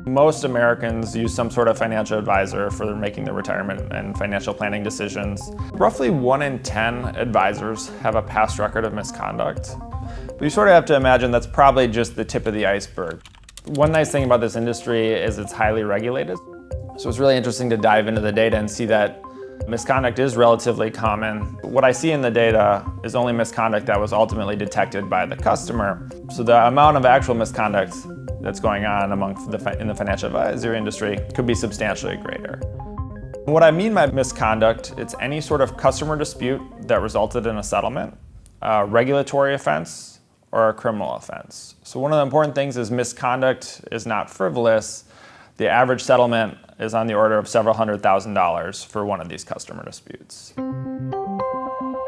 Most Americans use some sort of financial advisor for making their retirement and financial planning decisions. Roughly 1 in 10 advisors have a past record of misconduct. But you sort of have to imagine that's probably just the tip of the iceberg. One nice thing about this industry is it's highly regulated. So it's really interesting to dive into the data and see that misconduct is relatively common. What I see in the data is only misconduct that was ultimately detected by the customer. So the amount of actual misconduct that's going on in the financial advisory industry could be substantially greater. What I mean by misconduct, it's any sort of customer dispute that resulted in a settlement, a regulatory offense, or a criminal offense. So one of the important things is misconduct is not frivolous. The average settlement is on the order of several $100,000 for one of these customer disputes.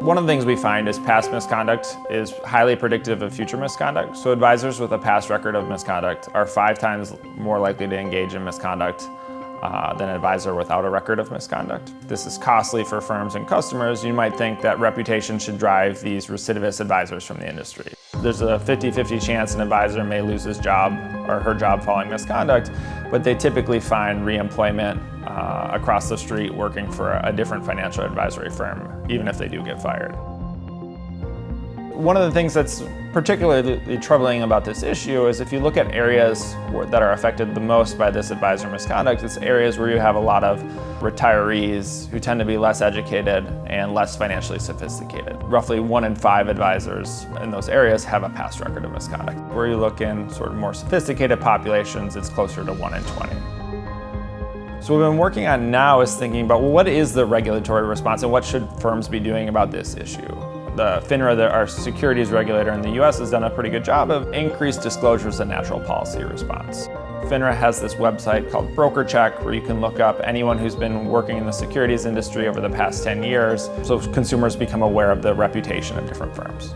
One of the things we find is past misconduct is highly predictive of future misconduct. So advisors with a past record of misconduct are 5 times more likely to engage in misconduct than an advisor without a record of misconduct. This is costly for firms and customers. You might think that reputation should drive these recidivist advisors from the industry. There's a 50-50 chance an advisor may lose his job or her job following misconduct, but they typically find reemployment across the street working for a different financial advisory firm, even if they do get fired. One of the things that's particularly troubling about this issue is if you look at areas that are affected the most by this advisor misconduct, it's areas where you have a lot of retirees who tend to be less educated and less financially sophisticated. Roughly 1 in 5 advisors in those areas have a past record of misconduct. Where you look in sort of more sophisticated populations, it's closer to 1 in 20. So what we've been working on now is thinking about, well, what is the regulatory response and what should firms be doing about this issue? The FINRA, our securities regulator in the US, has done a pretty good job of increased disclosure as a natural policy response. FINRA has this website called BrokerCheck where you can look up anyone who's been working in the securities industry over the past 10 years, so consumers become aware of the reputation of different firms.